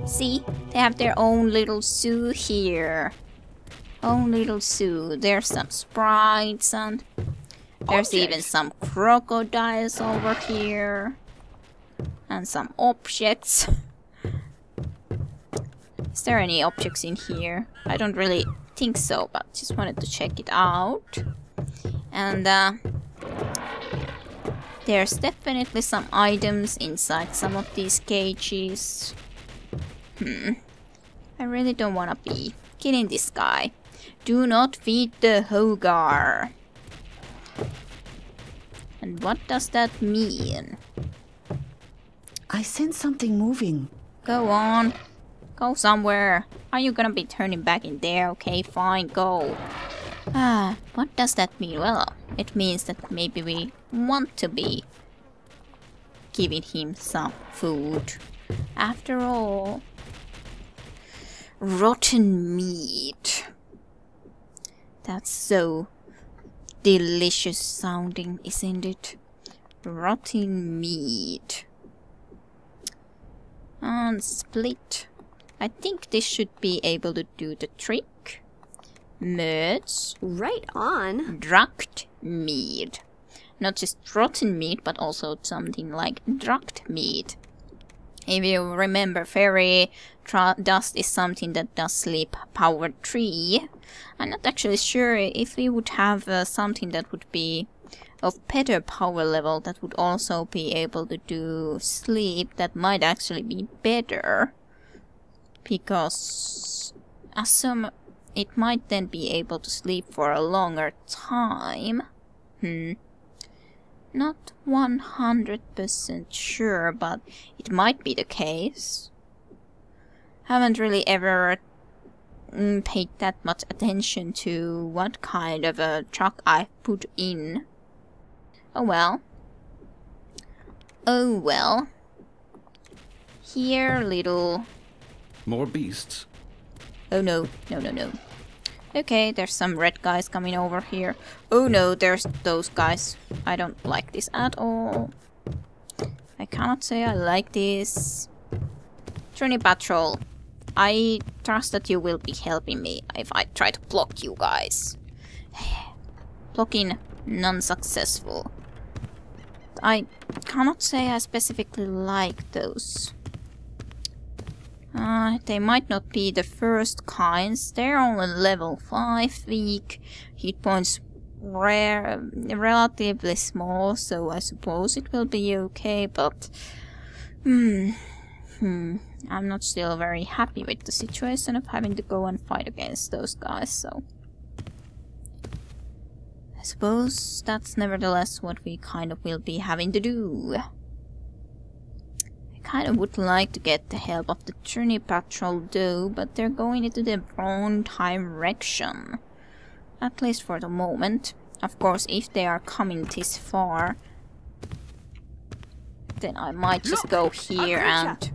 See, they have their own little zoo here. Own little zoo. There's some sprites and there's even some crocodiles over here. And some objects. Is there any objects in here? I don't really think so, but just wanted to check it out. And there's definitely some items inside some of these cages. I really don't want to be killing this guy. Do not feed the Hogar. And what does that mean? I sense something moving. Go on. Go somewhere. Are you gonna be turning back in there? Okay, fine, go. What does that mean? Well, it means that maybe we want to be giving him some food. After all, rotten meat. That's so delicious sounding, isn't it? Rotten meat. And split. I think this should be able to do the trick. Merds. Right on. Drugged meat. Not just rotten meat, but also something like drugged meat. If you remember, fairy dust is something that does sleep power 3. I'm not actually sure if we would have something that would be of better power level that would also be able to do sleep. That might actually be better. Because it might then be able to sleep for a longer time. Not 100% sure, but it might be the case. Haven't really ever paid that much attention to what kind of a truck I put in. Oh well. Oh well. Here, little... More beasts? Oh no, no, no, no. Okay, there's some red guys coming over here. Oh no, there's those guys. I don't like this at all. I cannot say I like this. Trini Patrol, I trust that you will be helping me if I try to block you guys. Blocking non-successful. I cannot say I specifically like those. They might not be the first kinds. They're only level 5 weak. Hit points rare, relatively small, so I suppose it will be okay, but I'm not still very happy with the situation of having to go and fight against those guys, so I suppose that's nevertheless what we kind of will be having to do. Kind of would like to get the help of the Trini Patrol though, but they're going into the wrong direction. At least for the moment. Of course, if they are coming this far, then I might just go here and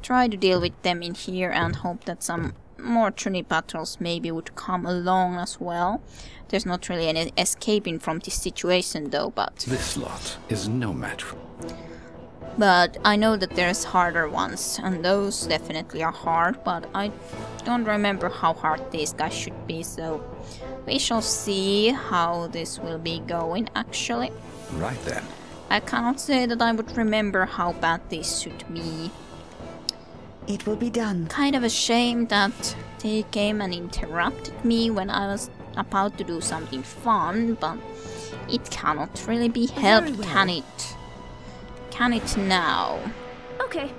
try to deal with them in here and hope that some more Trini Patrols maybe would come along as well. There's not really any escaping from this situation though, but... This lot is no match for... But I know that there's harder ones, and those definitely are hard, but I don't remember how hard these guys should be, so we shall see how this will be going actually. Right then. I cannot say that I would remember how bad this should be. It will be done. Kind of a shame that they came and interrupted me when I was about to do something fun, but it cannot really be helped, can it? Can it now? Okay.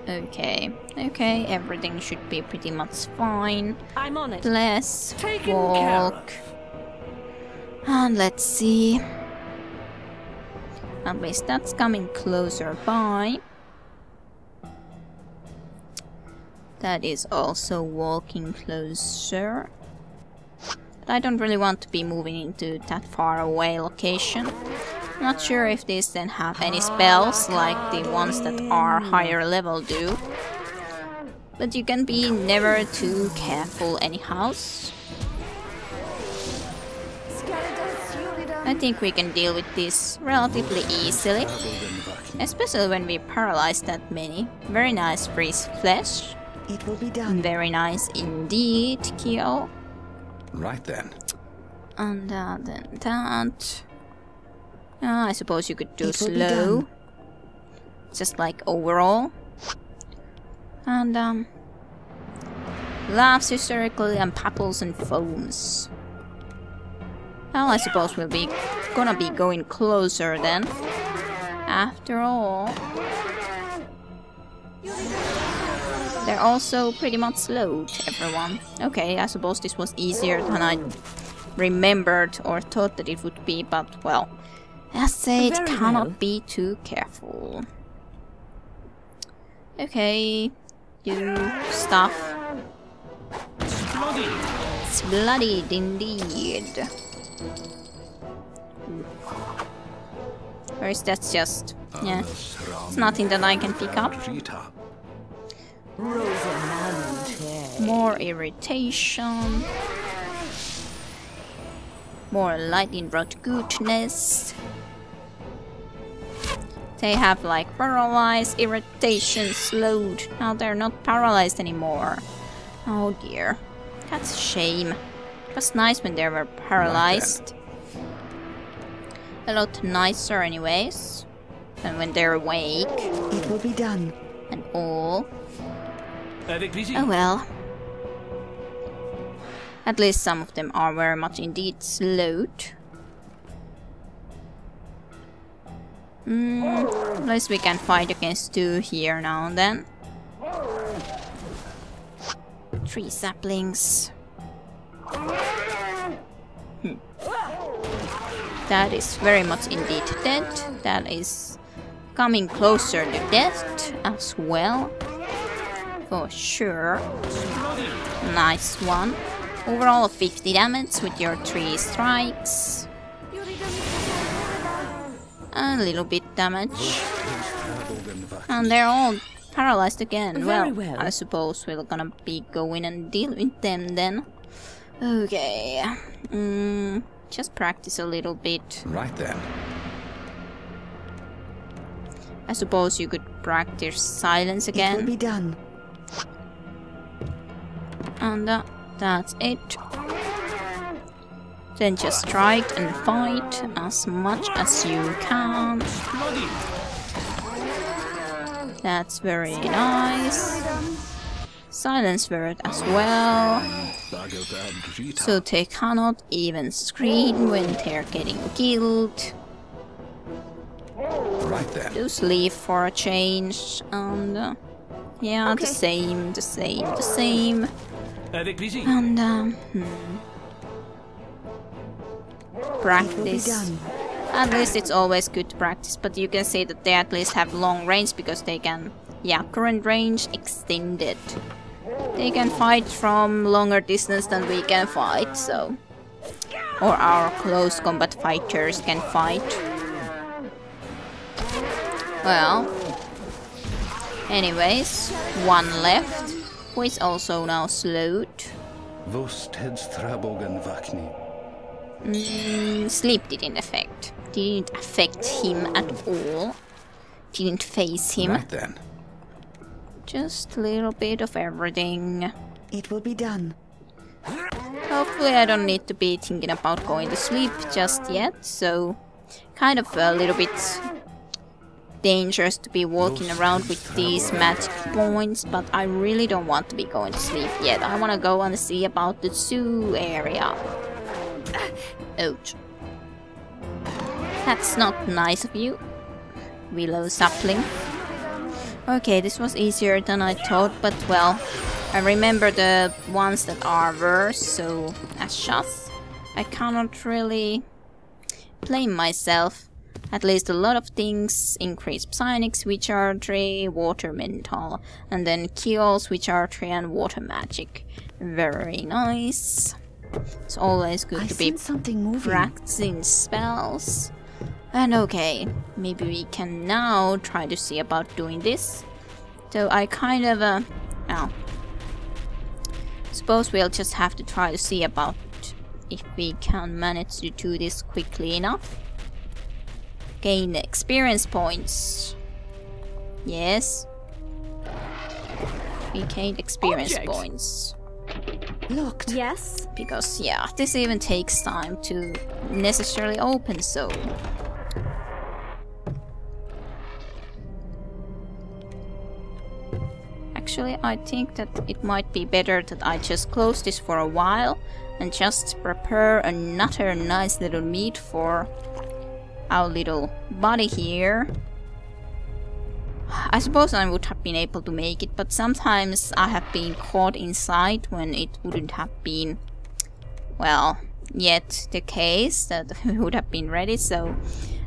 Okay, everything should be pretty much fine. I'm on it. Let's Taken walk. And let's see. At least that's coming closer by. That is also walking closer. But I don't really want to be moving into that far away location. I'm not sure if these then have any spells like the ones that are higher level do. But you can be never too careful anyhow. I think we can deal with this relatively easily. Especially when we paralyze that many. Very nice freeze flesh. It will be done. Very nice indeed, Kyo. Right then. And then that. I suppose you could do It will be slow. done. Just like overall. And laughs hysterically and papples and foams. Well, I suppose we'll be gonna be going closer then. After all. They're also pretty much slowed, everyone. Okay, I suppose this was easier than I remembered or thought that it would be, but well, as said, Very cannot well. be too careful. Okay, you stuff. It's bloodied indeed. Or is that just... yeah, it's nothing that I can pick up. More irritation. More lightning rod goodness. They have like paralyzed, irritation, slowed. Now they're not paralyzed anymore. Oh dear. That's a shame. It was nice when they were paralyzed. A lot nicer anyways. Than when they're awake It will be done. and all. Oh well. At least some of them are very much indeed slowed. At least we can fight against two here now and then. 3 saplings. That is very much indeed dead. That is coming closer to death as well. For sure. Nice one. Overall 50 damage with your 3 strikes. A little bit damage. And they're all paralyzed again. Very Well, well. I suppose we're gonna be going and deal with them then. Okay. Just practice a little bit. Right then. I suppose you could practice silence It will again. be done. And that's it. Then just strike and fight as much as you can. That's very nice. Silence word as well. So they cannot even scream when they're getting killed. Right then. Just leave for a change. And yeah, Okay. the same. And It will be practice. done. At least it's always good to practice, but you can say that they at least have long range because they can, yeah, current range extended. They can fight from longer distance than we can fight, so. Or our close combat fighters can fight. Well. Anyways, one left, who is also now slowed. Sleep didn't affect him at all. Didn't phase him. Right then. Just a little bit of everything. It will be done. Hopefully I don't need to be thinking about going to sleep just yet, so kind of a little bit dangerous to be walking around with these magic points, but I really don't want to be going to sleep yet. I want to go and see about the zoo area. Ouch. That's not nice of you, willow sapling. Okay, this was easier than I thought, but well, I remember the ones that are worse, so as just, I cannot really blame myself. At least a lot of things increase psionics, which are 3, water mental, and then kills, which are 3, and water magic. Very nice. It's always good I to be sense something moving. practicing spells. And okay, maybe we can now try to see about doing this. So I kind of, suppose we'll just have to try to see about if we can manage to do this quickly enough. Gain experience points. Yes. We gained experience Object. points. Locked. Yes? Because, yeah, this even takes time to necessarily open, so... Actually, I think that it might be better that I just close this for a while and just prepare another nice little meat for our little buddy here. I suppose I would have been able to make it, but sometimes I have been caught inside when it wouldn't have been, well, yet the case that we would have been ready, so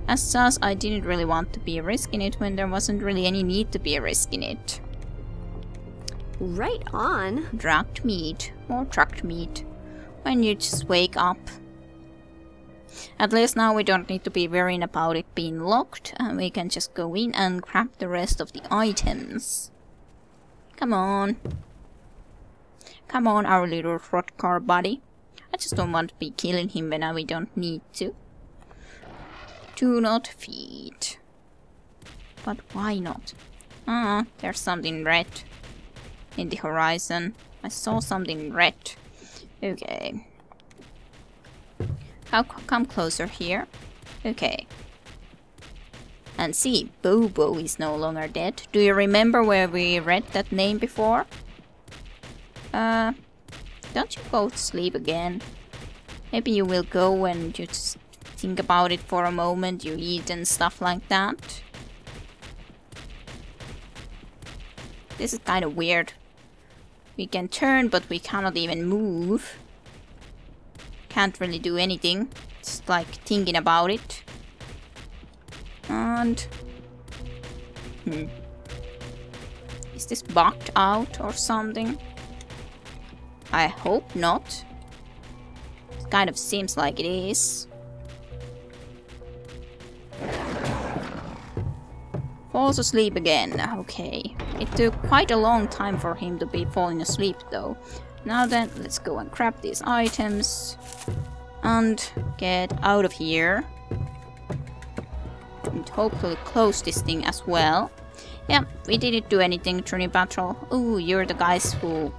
as such I didn't really want to be risking it when there wasn't really any need to be risking it. Right on. Drugged meat, more drugged meat, when you just wake up. At least now we don't need to be worrying about it being locked, and we can just go in and grab the rest of the items. Come on. Come on, our little Crocodile buddy. I just don't want to be killing him when we don't need to. Do not feed. But why not? There's something red in the horizon. I saw something red. Okay. I'll come closer here. Okay. And see, Bobo is no longer dead. Do you remember where we read that name before? Don't you go to sleep again? Maybe you will go when you just think about it for a moment, you eat and stuff like that. This is kind of weird. We can turn, but we cannot even move. Can't really do anything. Just like thinking about it. And... Is this bugged out or something? I hope not. It kind of seems like it is. Falls asleep again. Okay. It took quite a long time for him to be falling asleep though. Now then, let's go and grab these items and get out of here. And hopefully close this thing as well. Yeah, we didn't do anything during battle. Ooh, you're the guys who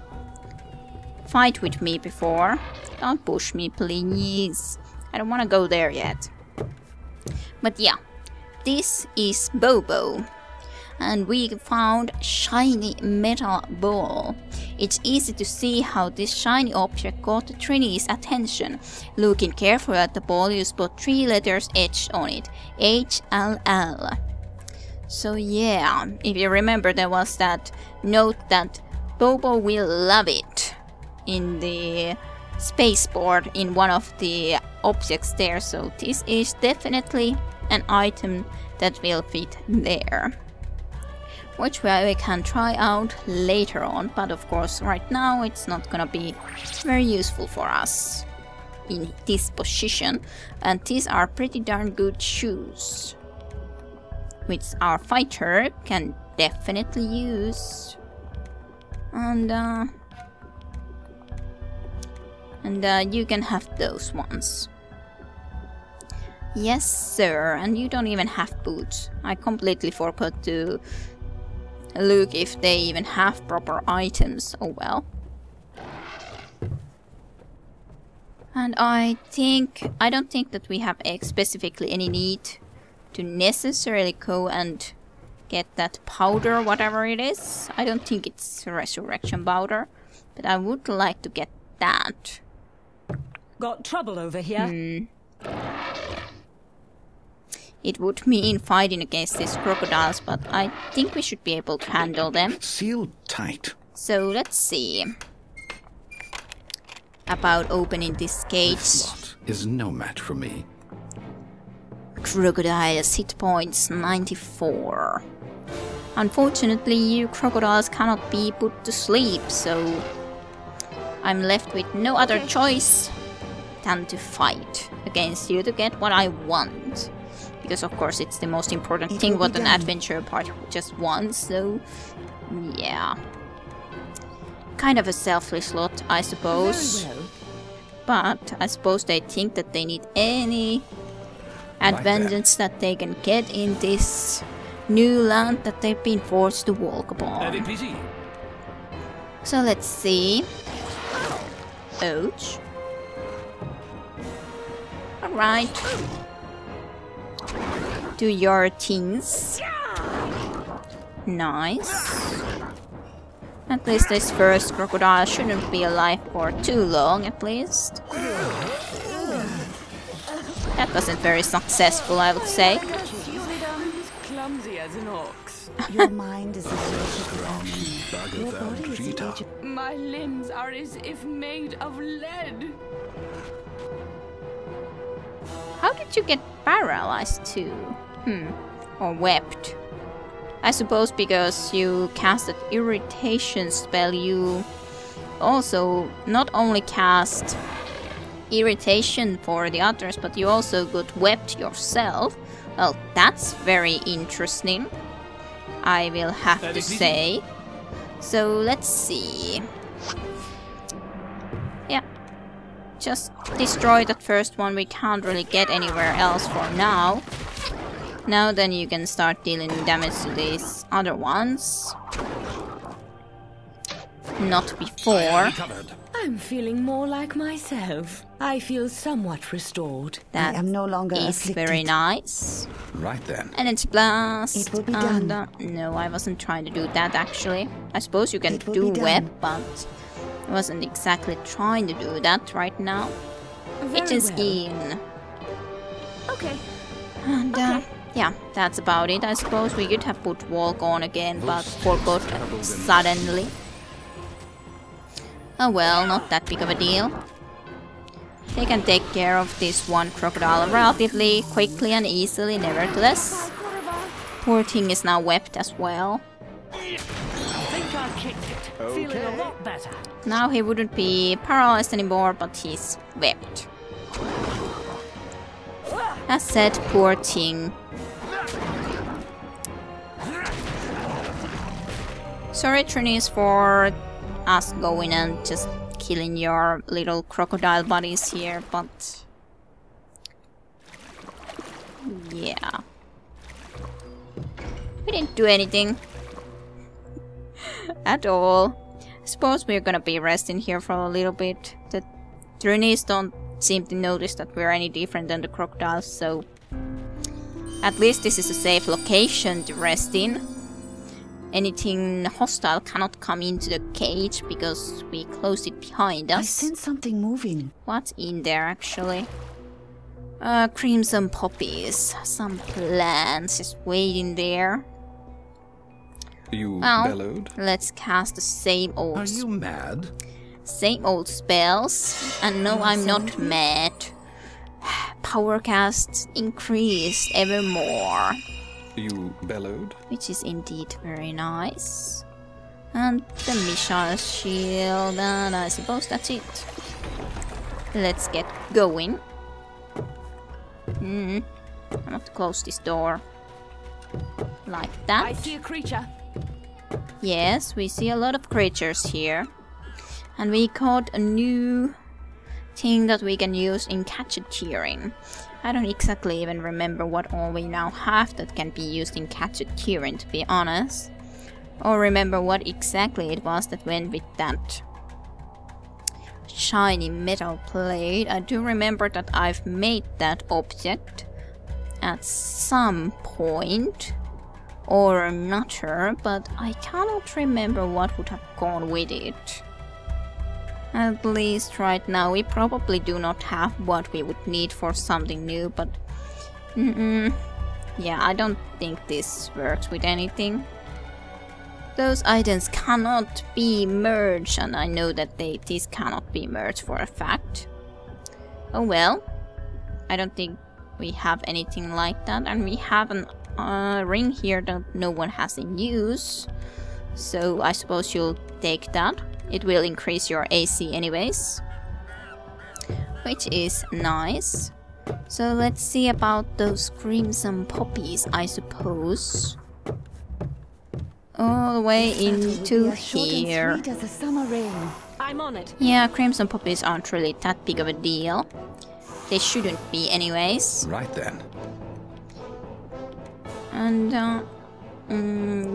fight with me before. Don't push me, please. I don't want to go there yet. But yeah, this is Bobo. And we found shiny metal ball. It's easy to see how this shiny object caught Trini's attention. Looking carefully at the ball, you spot 3 letters etched on it. HLL. So yeah, if you remember, there was that note that Bobo will love it in the spaceport in one of the objects there. So this is definitely an item that will fit there. Which we can try out later on, but of course right now it's not gonna be very useful for us in this position. And these are pretty darn good shoes, which our fighter can definitely use. And you can have those ones. Yes sir, and you don't even have boots. I completely forgot to look if they even have proper items. Oh well. And I don't think that we have specifically any need to necessarily go and get that powder, whatever it is. I don't think it's resurrection powder, but I would like to get that. Got trouble over here. It would mean fighting against these crocodiles, but I think we should be able to handle them. Sealed tight. So let's see about opening this gate. This lot is no match for me. Crocodile's hit points 94. Unfortunately, you crocodiles cannot be put to sleep, so I'm left with no other choice than to fight against you to get what I want. Because of course it's the most important thing what an adventure part just wants, so yeah. Kind of a selfish lot, I suppose. Very well. But I suppose they think that they need any advantage that they can get in this new land that they've been forced to walk upon. So let's see. Ouch. Alright. Do your things. Nice. At least this first crocodile shouldn't be alive for too long, at least. That wasn't very successful, I would say. Clumsy as an ox. Your mind is a source of reaction. Your body is an agent. My limbs are as if made of lead. How did you get paralyzed too? Or wept? I suppose because you cast that irritation spell, you also not only cast irritation for the others, but you also got wept yourself. Well, that's very interesting, I will have to say. So let's see. Yeah, just destroy that first one. We can't really get anywhere else for now. Now then you can start dealing damage to these other ones. Not before. I'm feeling more like myself. I feel somewhat restored. That I am no longer is afflicted. very nice. Right then. And it's blast. It will be and, done. no, I wasn't trying to do that actually. I suppose you can It will do be done. web, but I wasn't exactly trying to do that right now. It Very is well. in. Okay. And yeah, that's about it. I suppose we could have put walk on again, but forgot suddenly. Oh well, not that big of a deal. They can take care of this one crocodile relatively quickly and easily, nevertheless. Poor thing is now wept as well. I think I kicked it. Feeling a lot better. Now he wouldn't be paralyzed anymore, but he's wept. As said, poor thing. Sorry, Trinis, for us going and just killing your little crocodile buddies here, but yeah, we didn't do anything at all. I suppose we're gonna be resting here for a little bit. The Trinis don't seem to notice that we're any different than the crocodiles, so at least this is a safe location to rest in. Anything hostile cannot come into the cage because we closed it behind I us. sense something moving. What's in there actually? Crimson poppies. Some plants just waiting there. You Well, bellowed? let's cast the same old Are you mad? spells. And no, I'm not mad. Power casts increased ever more, You bellowed? which is indeed very nice. And the missile shield, and I suppose that's it. Let's get going. I have to close this door. Like that. I see a creature. Yes, we see a lot of creatures here. And we caught a new thing that we can use in Catcheteering. I don't exactly even remember what all we now have that can be used in Catcheteering, to be honest. Or remember what exactly it was that went with that shiny metal plate. I do remember that I've made that object at some point or another, but I cannot remember what would have gone with it. At least right now we probably do not have what we would need for something new, but yeah, I don't think this works with anything. Those items cannot be merged, and I know that these cannot be merged for a fact. Oh well, I don't think we have anything like that, and we have a ring here that no one has in use, so I suppose you'll take that. It will increase your AC anyways, which is nice. So let's see about those crimson poppies, I suppose. All the way into here. Sweet as a summer rain. I'm on it. Yeah, crimson poppies aren't really that big of a deal. They shouldn't be anyways. Right then. And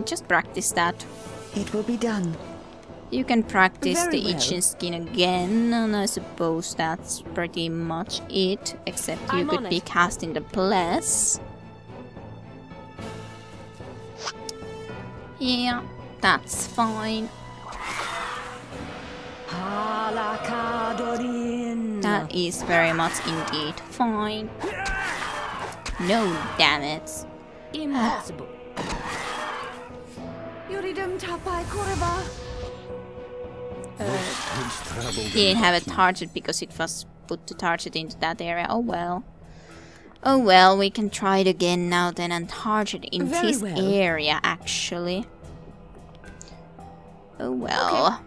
Just practice that. It will be done. You can practice Very the well. itching skin again, and I suppose that's pretty much it. Except you I'm could on be it. casting the bless. Yeah, that's fine. That is very much indeed fine. No, damn it. Impossible. He didn't have a target because it was put the target into that area. Oh well. Oh well, we can try it again now then and target in Very this well. area actually. Oh well.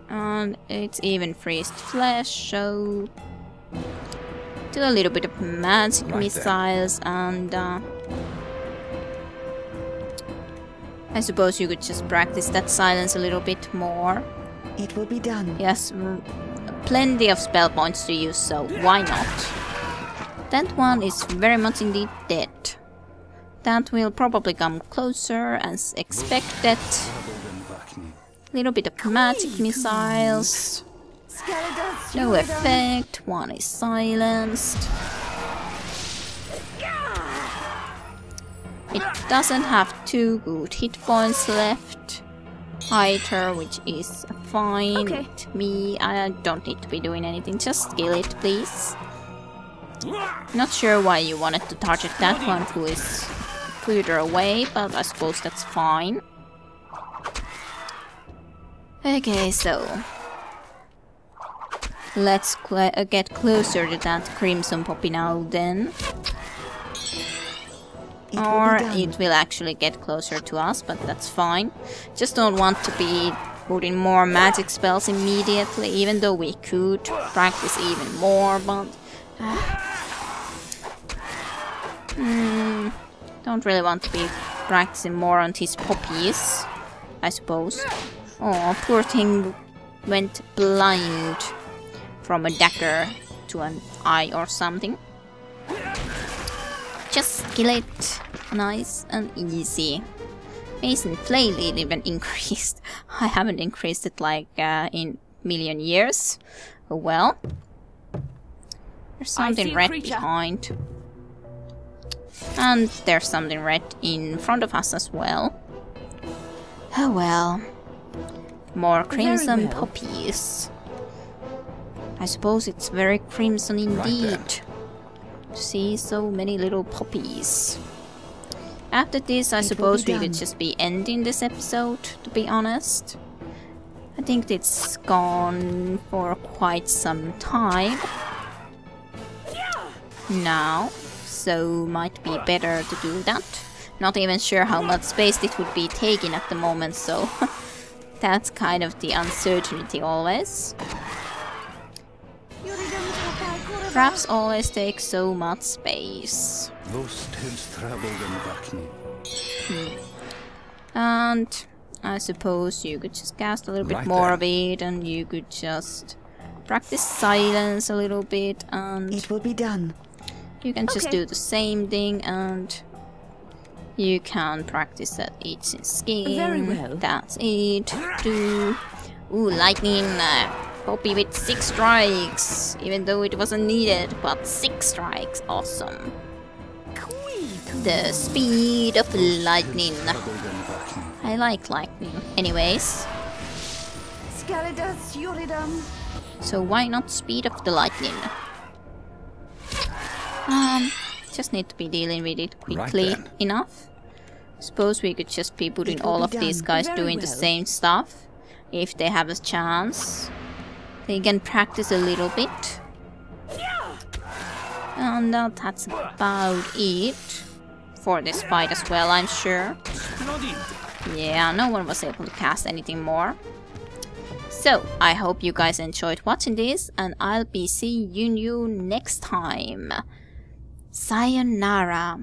And it's even freezed flesh, so do a little bit of magic Right then. missiles and I suppose you could just practice that silence a little bit more. It will be done. Yes, plenty of spell points to use, so why not? That one is very much indeed dead. That will probably come closer as expected. Little bit of magic missiles. No effect. One is silenced. It doesn't have 2 good hit points left either, which is fine Okay. with me. I don't need to be doing anything, just kill it, please. Not sure why you wanted to target that one who is further away, but I suppose that's fine. Okay, so let's get closer to that crimson poppy now then. It Or will be done. it will actually get closer to us, but that's fine. Just don't want to be putting more magic spells immediately, even though we could practice even more, but don't really want to be practicing more on these poppies, I suppose. Oh, poor thing went blind from a dagger to an eye or something. Just kill it. Nice and easy. Mason flail even increased. I haven't increased it like in million years. Oh well. There's something see a red creature. behind. And there's something red in front of us as well. Oh well. More crimson well. poppies. I suppose it's very crimson indeed. To see so many little poppies. After this, I suppose we could done. just be ending this episode, to be honest. I think it's gone for quite some time now, so might be better to do that. Not even sure how much space it would be taking at the moment, so that's kind of the uncertainty always. Traps always take so much space. And I suppose you could just cast a little bit Right more then. of it, and you could just practice silence a little bit, and It will be done. you can just Okay. do the same thing, and you can practice that itching skin. Very well. That's it. Do lightning poppy with 6 strikes, even though it wasn't needed, but 6 strikes, awesome. The speed of lightning. I like lightning. Anyways, so why not speed of the lightning? Just need to be dealing with it quickly then. enough. Suppose we could just be putting It will all be of these done. guys Very doing the well. same stuff. If they have a chance, they can practice a little bit. And that's about it for this fight as well, I'm sure. Yeah, no one was able to cast anything more. So, I hope you guys enjoyed watching this, and I'll be seeing you next time. Sayonara.